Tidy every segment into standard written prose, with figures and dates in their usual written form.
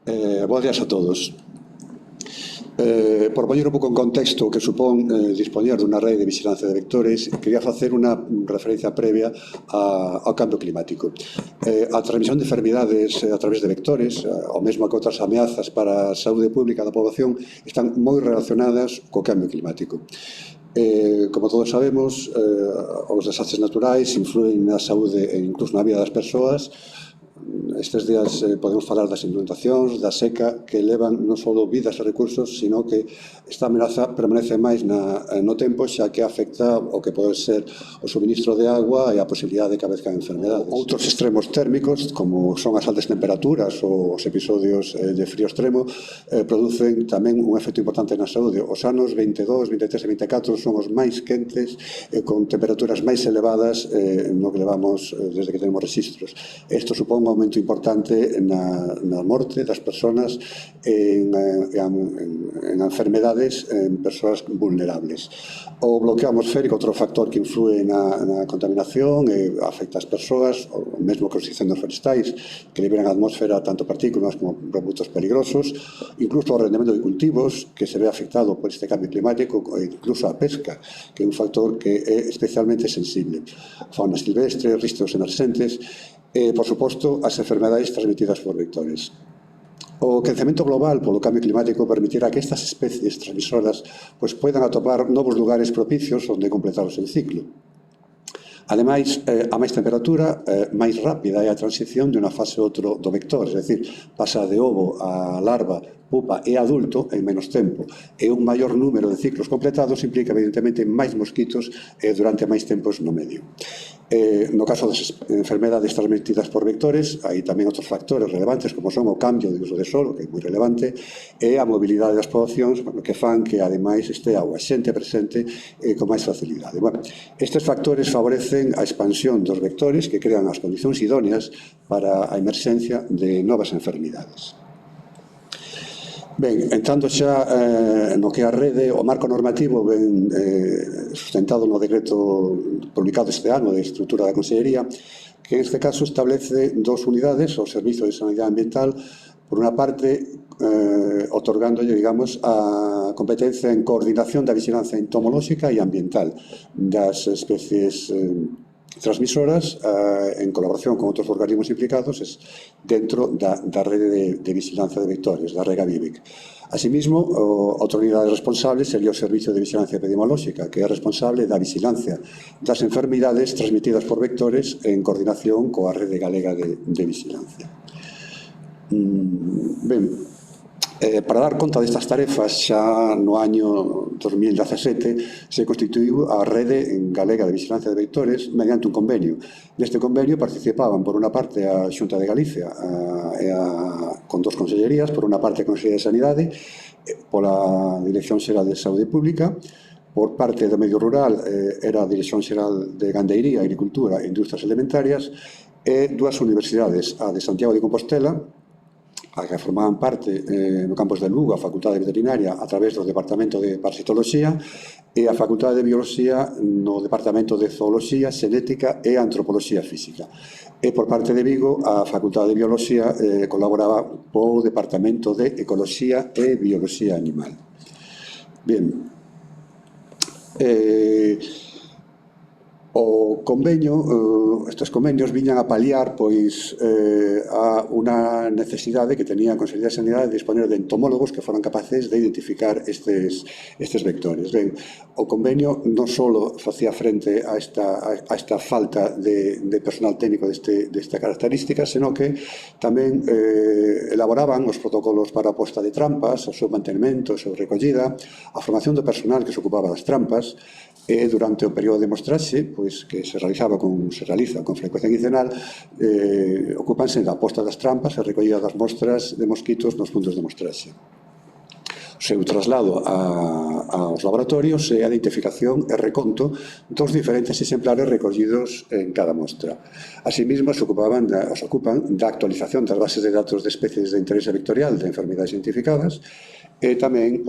Bos días a todos. Por poñer un pouco en contexto o que supón dispoñer dunha rede de vigilancia de vectores, quería facer unha referencia previa ao cambio climático. A transmisión de enfermidades a través de vectores, ou mesmo que outras ameazas para a saúde pública da poboación, están moi relacionadas co cambio climático. Como todos sabemos, os desastres naturais influen na saúde e incluso na vida das persoas. Estes días podemos falar das inundacións, da seca, que levan non só vidas e recursos, sino que esta amenaza permanece máis no tempo, xa que afecta o que pode ser o suministro de agua e a posibilidade de que aparezcan enfermedades. Outros extremos térmicos, como son as altas temperaturas ou os episodios de frío extremo, producen tamén un efecto importante na saúde. Os anos 22, 23 e 24 son os máis quentes, con temperaturas máis elevadas no que levamos desde que tenemos registros. Isto supón un aumento importante na morte das persoas en enfermedades en persoas vulnerables. O bloqueo atmosférico, outro factor que influe na contaminación e afecta as persoas, o mesmo que os incendios forestais, que liberan a atmosfera tanto partículas como produtos peligrosos, incluso o rendemento de cultivos, que se ve afectado por este cambio climático, e incluso a pesca, que é un factor que é especialmente sensible. Fauna silvestre, riscos emerxentes, e, por suposto, as enfermedades transmitidas por vectores. O quecemento global polo cambio climático permitirá que estas especies transmisoras poidan atopar novos lugares propicios onde completar o seu ciclo. Ademais, a máis temperatura, máis rápida é a transición de unha fase a outra do vector, é dicir, pasa de ovo a larva, pupa e adulto en menos tempo. E un maior número de ciclos completados implica, evidentemente, máis mosquitos durante máis tempos no medio. No caso das enfermedades transmitidas por vectores, hai tamén outros factores relevantes, como son o cambio de uso de solo, que é moi relevante, e a mobilidade das poboacións, que fan que, ademais, estea o axente presente con máis facilidade. Estes factores favorecen a expansión dos vectores que crean as condicións idóneas para a emerxencia de novas enfermidades. Ben, entrando xa no que a rede, o marco normativo ben sustentado no decreto publicado este ano de estrutura da Consellería, que en este caso establece dos unidades, o Servizo de Sanidade Ambiental, por unha parte, otorgándolle, digamos, a competencia en coordinación da vigilancia entomolóxica e ambiental das especies transmisoras en colaboración con outros organismos implicados dentro da rede de vigilancia de vectores, da Rega Vivic. Asimismo, a outra unidade responsable sería o Servicio de Vigilancia Epidemiolóxica, que é responsable da vigilancia das enfermidades transmitidas por vectores en coordinación coa Rede Galega de Vigilancia. Ben, para dar conta destas tarefas, xa no año 2017 se constituiu a Rede Galega de Vigilancia de Vectores mediante un convenio. Neste convenio participaban, por unha parte, a Xunta de Galicia con dos consellerías, por unha parte a Consellería de Sanidade, pola Dirección Xeral de Saúde Pública, por parte do medio rural era a Dirección Xeral de Gandeiría, Agricultura e Industrias Alimentarias, e dúas universidades, a de Santiago de Compostela, a que formaban parte no campus de Lugo, a Facultade de Veterinaria, a través do Departamento de Parasitoloxía, e a Facultade de Bioloxía no Departamento de Zooloxía, Xenética e Antropoloxía Física. E por parte de Vigo, a Facultade de Bioloxía colaboraba co Departamento de Ecoloxía e Bioloxía Animal. Bien, o convenio, estes convenios viñan a paliar a unha necesidade que tenía a Consellería de Sanidade de disponer de entomólogos que foran capaces de identificar estes vectores. Ben, o convenio non só facía frente a esta falta de personal técnico desta característica, senón que tamén elaboraban os protocolos para a posta de trampas, o seu mantenimento, a súa recollida, a formación do personal que se ocupaba das trampas, e durante o período de mostraxe, que se realiza con frecuencia quincenal, ocúpanse da posta das trampas e recollida das mostras de mosquitos nos puntos de mostraxe. O seu traslado aos laboratorios e a identificación e reconto dos diferentes exemplares recollidos en cada mostra. Asimismo, se ocupan da actualización das bases de datos de especies de interese vectorial de enfermedades identificadas e tamén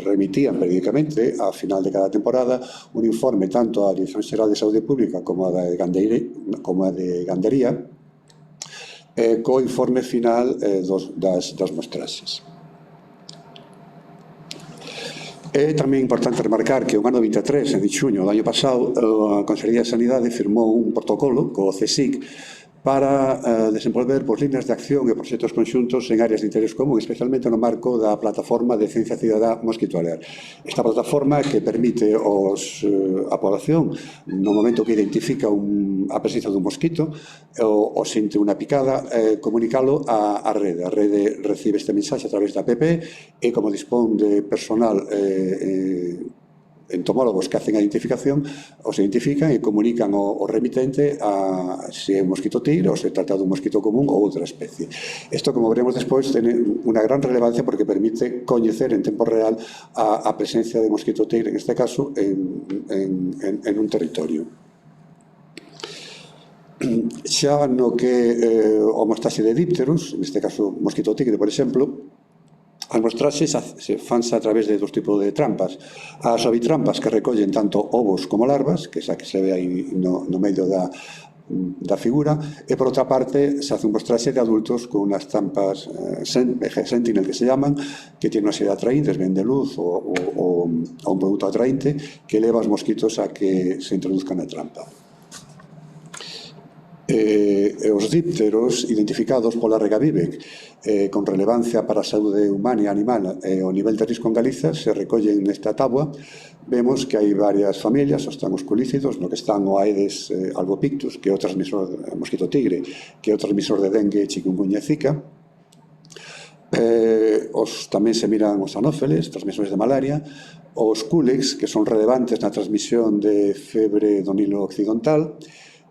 remitían periódicamente ao final de cada temporada un informe tanto á Dirección Xeral de Saúde Pública como a de Gandería co informe final das mostraxes. É tamén importante remarcar que o ano 23, en xuño do ano pasado, a Consellería de Sanidade firmou un protocolo co CSIC para desenvolver líneas de acción e proxectos conxuntos en áreas de interés común, especialmente no marco da plataforma de Ciencia Cidadá Mosquito Alert. Esta plataforma que permite a población, no momento que identifica a presencia dun mosquito ou sente unha picada, comunicalo á rede. A rede recibe este mensaxe a través da app e, como dispón de personal entomólogos que hacen a identificación, os identifican e comunican ao remitente se é un mosquito tigre ou se trata dun mosquito común ou outra especie. Isto, como veremos despois, ten unha gran relevancia porque permite coñecer en tempo real a presencia de mosquito tigre, en este caso, en un territorio. Xa no que o mostraxe de dípteros, neste caso mosquito tigre, por exemplo, as mostraxes se fanse a través de dos tipos de trampas. As ovitrampas que recollen tanto ovos como larvas, que é a que se ve aí no medio da figura, e por outra parte se hace un mostraxe de adultos con unhas trampas Sentinel, que se llaman, que tienen unha serie de atraíntes, ben de luz ou un produto atraínte que leva os mosquitos a que se introduzcan na trampa. Os dípteros identificados pola Regavive con relevancia para a saúde humana e animal e o nivel de risco en Galiza se recollen nesta táboa. Vemos que hai varias familias, os musculícidos, no que están o Aedes albopictus, que é o transmisor mosquito tigre, que é o transmisor de dengue, chikungunya e zika. Tamén se miran os anófeles, transmisores de malaria, os culex, que son relevantes na transmisión de febre do Nilo occidental,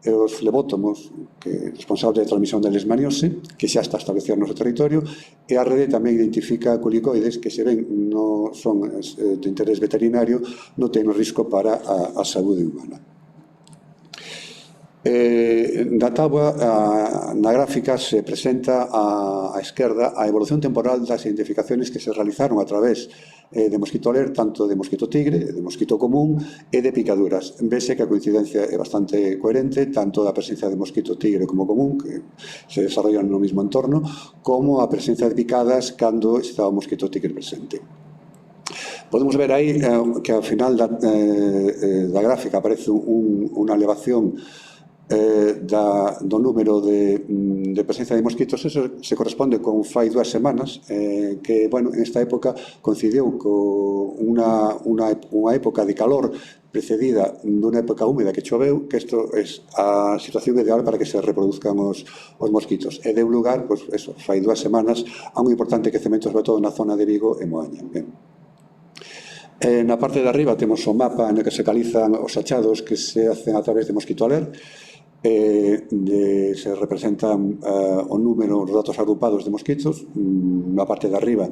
e os flebótomos, que responsables de transmisión da leishmaniose, que xa está establecido no noso territorio, e a rede tamén identifica culicoides que, se ben non son de interés veterinario, non ten risco para a saúde humana. Na táboa, na gráfica, se presenta á esquerda a evolución temporal das identificaciones que se realizaron a través de mosquito alert, tanto de mosquito tigre, de mosquito común e de picaduras. Vese que a coincidencia é bastante coherente, tanto da presencia de mosquito tigre como común, que se desarrollan no mesmo entorno, como a presencia de picadas cando está o mosquito tigre presente. Podemos ver aí que ao final da gráfica aparece unha elevación do número de presencia de mosquitos. Eso se corresponde con fai 2 semanas, que, bueno, en esta época coincidiu con unha época de calor precedida dunha época húmeda que choveu, que isto é a situación ideal para que se reproduzcan os mosquitos. E deu lugar, pois, eso, fai 2 semanas, a un importante quecemento, sobre todo na zona de Vigo e Moaña. Na parte de arriba temos o mapa no que se localizan os achados que se hacen a través de mosquito alert. Se representan o número, os datos agrupados de mosquitos. Na parte de arriba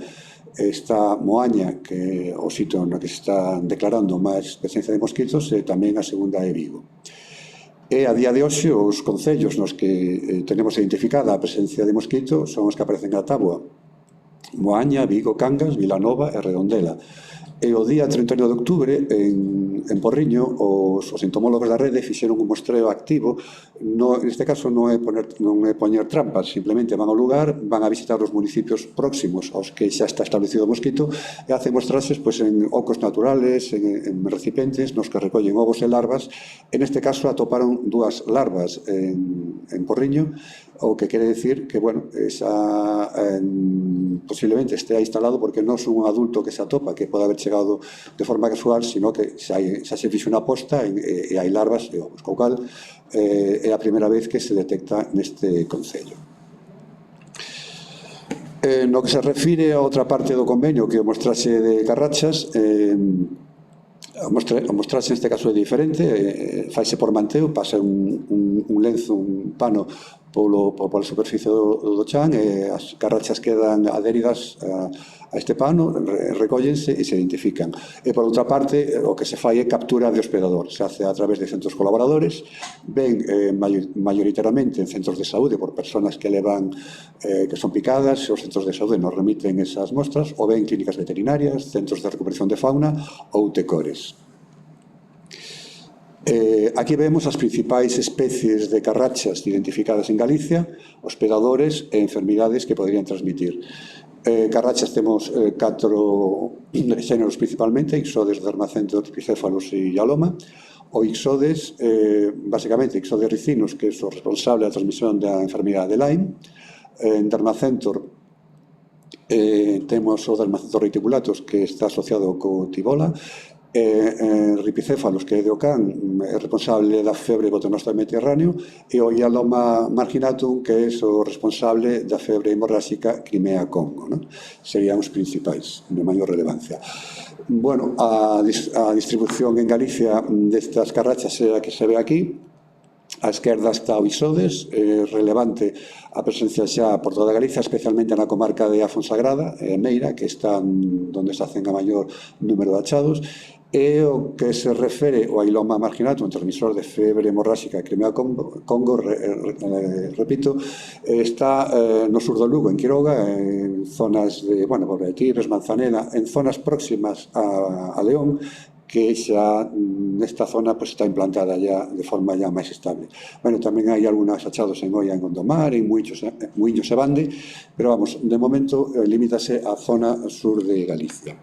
está Moaña, que é o sitio no que se está declarando máis presencia de mosquitos, e tamén a segunda é Vigo. E a día de hoxe os concellos nos que tenemos identificada a presencia de mosquitos son os que aparecen na táboa: Moaña, Vigo, Cangas, Vilanova e Redondela. E o día 31 de outubro, en Porriño, os entomólogos da rede fixeron un mostreo activo. Neste caso non é poñer trampas, simplemente van ao lugar, van a visitar os municipios próximos aos que xa está establecido o mosquito e hacen mostraxes en ocos naturales, en recipientes nos que recollen ovos e larvas. En este caso atoparon 2 larvas en Porriño, o que quere decir que, bueno, posiblemente estea instalado porque non son un adulto que se atopa, que pode haber chegado de forma casual, sino que xa se fixe unha posta e hai larvas e ovos, co cal é a primeira vez que se detecta neste concello. No que se refire a outra parte do convenio, que é o mostraxe de carrachas, o mostraxe neste caso é diferente, faise por manteo, pasa un lenzo, un pano pola superficie do chan, e as carrachas quedan adheridas a este pano, recóllense e se identifican. E por outra parte, o que se fai é captura de hospedador. Se hace a través de centros colaboradores, ben maioritariamente en centros de saúde por persoas que son picadas, e os centros de saúde nos remiten esas mostras, ou ben clínicas veterinarias, centros de recuperación de fauna ou tecores. Aquí vemos as principais especies de carrachas identificadas en Galicia, hospedadores e enfermidades que poderían transmitir. Carrachas temos 4 xéneros principalmente, Ixodes, Dermacentor, Ripicéfalos e Ialoma. O Ixodes, basicamente, Ixodes ricinos, que é o responsable da transmisión da enfermidade de Lyme. En Dermacentor temos o Dermacentor reticulatus, que está asociado co tibola. Ripicéfalos, que é de Ocán, é responsable da febre botonóstata mediterráneo, e o Ialoma marginatum, que é o responsable da febre hemorráxica Crimea-Congo, ¿no? Serían os principais, de maior relevancia. Bueno, a distribución en Galicia destas carrachas é a que se ve aquí. A esquerda está o Ixodes, relevante a presencia xa por toda Galicia, especialmente na comarca de A Fonsagrada, Meira, que está onde se hacen a maior número de achados. E o que se refere ao Ialoma marginatum, un transmisor de febre hemorráxica Crimea-Congo, repito, está no sur do Lugo, en Quiroga, en zonas de, bueno, Tires, Manzaneda, en zonas próximas a León, que xa nesta zona pues, está implantada ya de forma ya máis estable. Bueno, tamén hai algúns achados en Oia, en Gondomar, en Muiños e Bande, pero vamos, de momento limítase á zona sur de Galicia.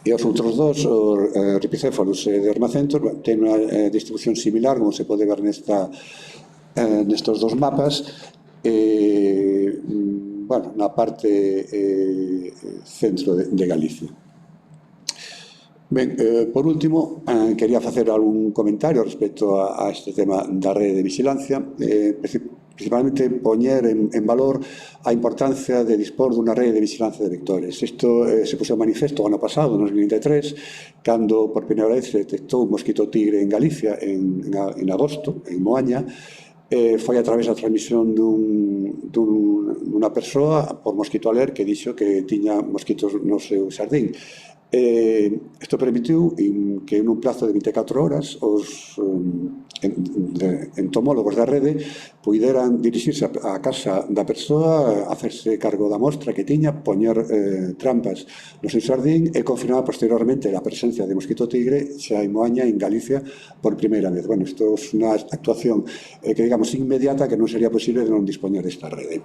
E os outros dos, o Ripicéfalos e Dermacentor, ten unha distribución similar, como se pode ver nestos dos mapas, bueno, na parte centro de Galicia. Ben, por último, quería facer algún comentario respecto a este tema da rede de vigilancia, principalmente poñer en valor a importancia de dispor dunha rede de vigilancia de vectores. Isto se puxo a manifesto o ano pasado, no 2023, cando por primeira vez se detectou un mosquito tigre en Galicia en agosto, en Moaña. Foi a través da transmisión dunha persoa por mosquito aler que dixo que tiña mosquitos no seu xardín. Isto permitiu que nun plazo de 24 horas os entomólogos da rede puideran dirixirse á casa da persoa, hacerse cargo da mostra que tiña, poñer trampas no seu xardín e confirmar posteriormente a presencia de mosquito tigre xa en Moaña, en Galicia, por primeira vez. Bueno, isto é unha actuación que, digamos, inmediata, que non sería posible de non dispoñer desta rede.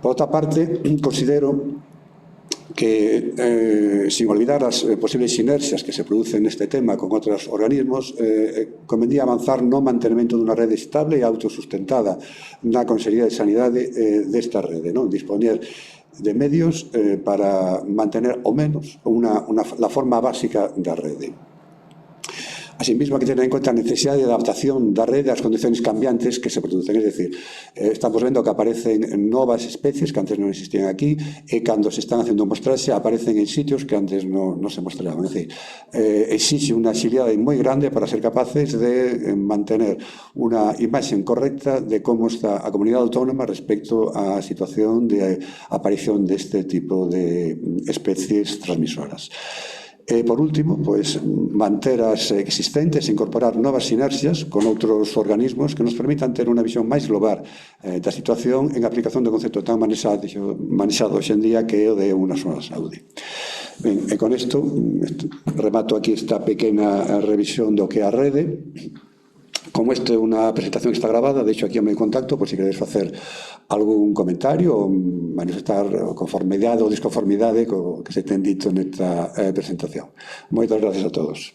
Por outra parte, considero que, sin olvidar as posibles sinerxias que se producen neste tema con outros organismos, convendría avanzar no mantenimento dunha rede estable e autosustentada na Consellería de Sanidade desta rede, non? Dispoñer de medios para mantener ao menos la forma básica da rede. Asimismo, hay que tener en cuenta la necesidad de adaptación da rede ás condiciones cambiantes que se producen. Es decir, estamos vendo que aparecen novas especies que antes non existían aquí e cando se están facendo mostraxe aparecen en sitios que antes non se mostraban. Es decir, exixe unha axilidade moi grande para ser capaces de mantener unha imaxe correcta de como está a comunidade autónoma respecto á situación de aparición deste tipo de especies transmisoras. Por último, pues, manter as existentes e incorporar novas sinerxias con outros organismos que nos permitan ter unha visión máis global da situación en aplicación do concepto tan manexado hoxe en día que é o de unha sola saúde. Ben, e con isto remato aquí esta pequena revisión do que é a rede. Como esta é unha presentación que está grabada, deixo aquí o meu contacto por se queredes facer algún comentario ou manifestar conformidade ou disconformidade co que se ten dito nesta presentación. Moitas gracias a todos.